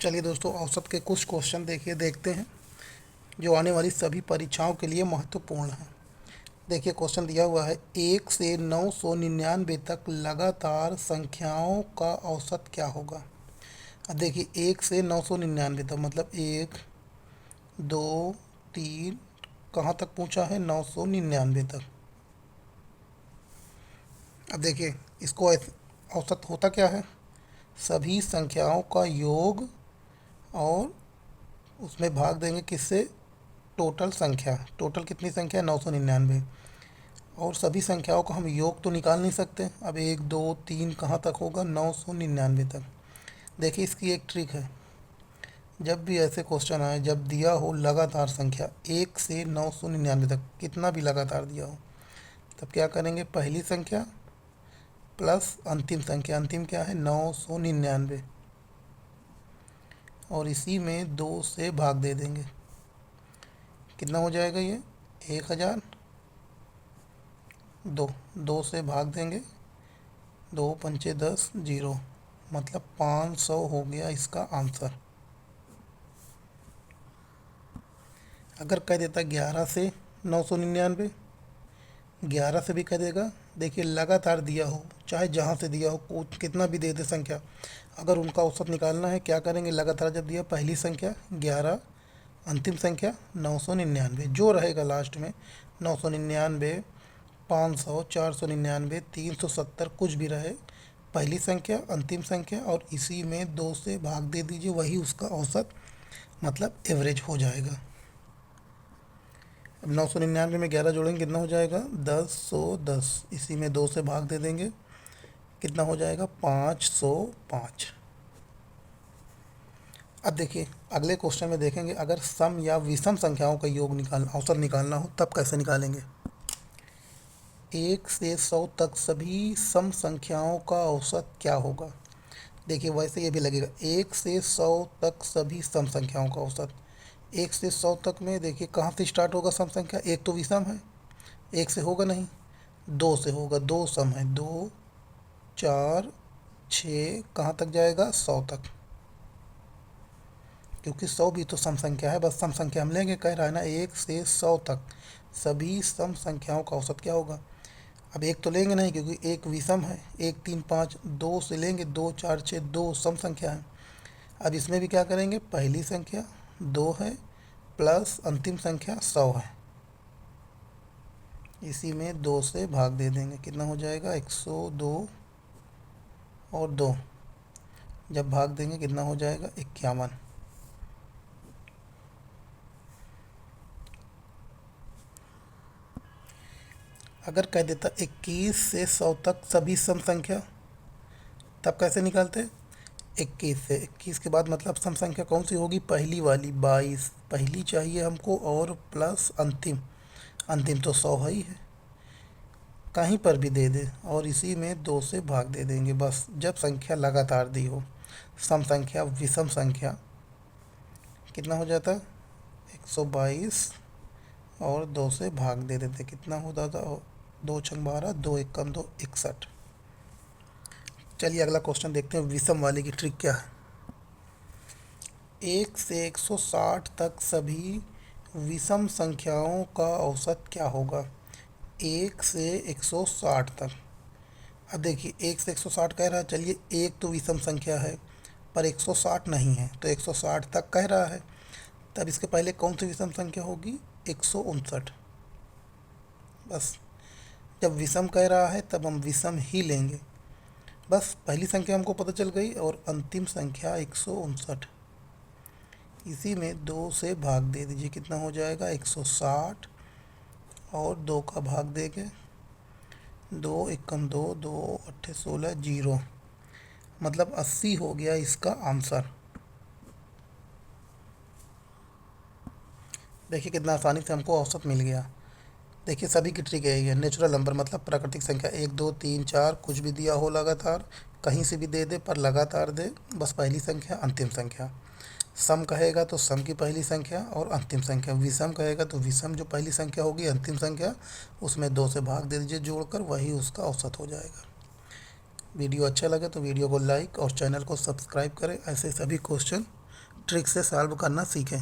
चलिए दोस्तों, औसत के कुछ क्वेश्चन देखते हैं जो आने वाली सभी परीक्षाओं के लिए महत्वपूर्ण हैं। देखिए क्वेश्चन दिया हुआ है, 1 से 999 तक लगातार संख्याओं का औसत क्या होगा। अब देखिए 1 से 999 तक मतलब 1, 2, 3, कहाँ तक पूछा है, 999 तक। अब देखिए इसको औसत होता क्या है, सभी संख्याओं का योग और उसमें भाग देंगे किससे, टोटल संख्या। टोटल कितनी संख्या है, 999। और सभी संख्याओं का हम योग तो निकाल नहीं सकते। अब 1, 2, 3 कहाँ तक होगा, 999 तक। देखिए इसकी एक ट्रिक है, जब भी ऐसे क्वेश्चन आए, जब दिया हो लगातार संख्या 1 से 999 तक, कितना भी लगातार दिया हो, तब क्या करेंगे, पहली संख्या प्लस अंतिम संख्या। अंतिम क्या है, 999, और इसी में 2 से भाग दे देंगे। कितना हो जाएगा ये, 1000। 2 से भाग देंगे, 2 पंचे 10, 0, मतलब 500 हो गया इसका आंसर। अगर कह देता 11 से 999, 11 से भी कह देगा। देखिए लगातार दिया हो, चाहे जहाँ से दिया हो, कितना भी दे दे संख्या, अगर उनका औसत निकालना है क्या करेंगे, लगातार जब दिया पहली संख्या 11, अंतिम संख्या 999, जो रहेगा लास्ट में 999, 500, 499, 370, कुछ भी रहे, पहली संख्या अंतिम संख्या और इसी में 2 से भाग दे दीजिए, वही उसका औसत मतलब एवरेज हो जाएगा। अब 999 में 11 जोड़ेंगे कितना हो जाएगा, 10, इसी में 2 से भाग दे देंगे, कितना हो जाएगा, 505। अब देखिए अगले क्वेश्चन में देखेंगे, अगर सम या विषम संख्याओं का योग निकालना, औसत निकालना हो, तब कैसे निकालेंगे। 1 से 100 तक सभी सम संख्याओं का औसत क्या होगा। देखिए वैसे ये भी लगेगा, 1 से 100 तक सभी सम संख्याओं का औसत। 1 से 100 तक में देखिए कहाँ से स्टार्ट होगा सम संख्या, एक तो विषम है, एक से होगा नहीं, 2 से होगा, 2 सम है, 2, 4, 6, कहाँ तक जाएगा, 100 तक, क्योंकि 100 भी तो सम संख्या है। बस सम संख्या हम लेंगे, कह रहा है ना 1 से 100 तक सभी सम संख्याओं का औसत क्या होगा। अब एक तो लेंगे नहीं क्योंकि एक विषम है, 1, 3, 5, 2 से लेंगे, 2, 4, 6, 2 सम संख्या है। अब इसमें भी क्या करेंगे, पहली संख्या 2 है प्लस अंतिम संख्या 100 है, इसी में 2 से भाग दे देंगे, कितना हो जाएगा, 102 और 2, जब भाग देंगे कितना हो जाएगा, 51। अगर कह देता 21 से 100 तक सभी सम संख्या, तब कैसे निकालते, 21 के बाद मतलब सम संख्या कौन सी होगी, पहली वाली 22, पहली चाहिए हमको, और प्लस अंतिम, अंतिम तो 100 है ही है, कहीं पर भी दे दे, और इसी में 2 से भाग दे देंगे। बस जब संख्या लगातार दी हो, सम संख्या विषम संख्या, कितना हो जाता, 122, और 2 से भाग दे देते, कितना होता था, 2 × 12, 2 × 1 = 2, 61। चलिए अगला क्वेश्चन देखते हैं, विषम वाले की ट्रिक क्या है। 1 से 160 तक सभी विषम संख्याओं का औसत क्या होगा। 1 से 160 तक, अब देखिए 1 से 160 कह रहा है, चलिए एक तो विषम संख्या है पर 160 नहीं है, तो 160 तक कह रहा है, तब इसके पहले कौन सी विषम संख्या होगी, 159। बस जब विषम कह रहा है तब हम विषम ही लेंगे। बस पहली संख्या हमको पता चल गई और अंतिम संख्या 159, इसी में 2 से भाग दे दीजिए, कितना हो जाएगा, 160, और 2 का भाग देंगे, 2, 1 × 2, 2, 8, 16, 0, मतलब 80 हो गया इसका आंसर। देखिए कितना आसानी से हमको औसत मिल गया। देखिए सभी की ट्रिक यही है, नेचुरल नंबर मतलब प्राकृतिक संख्या, 1, 2, 3, 4 कुछ भी दिया हो लगातार, कहीं से भी दे दे पर लगातार दे, बस पहली संख्या अंतिम संख्या। सम कहेगा तो सम की पहली संख्या और अंतिम संख्या, विषम कहेगा तो विषम जो पहली संख्या होगी अंतिम संख्या, उसमें 2 से भाग दे दीजिए जोड़कर, वही उसका औसत हो जाएगा। वीडियो अच्छा लगे तो वीडियो को लाइक और चैनल को सब्सक्राइब करें, ऐसे सभी क्वेश्चन ट्रिक से सॉल्व करना सीखें।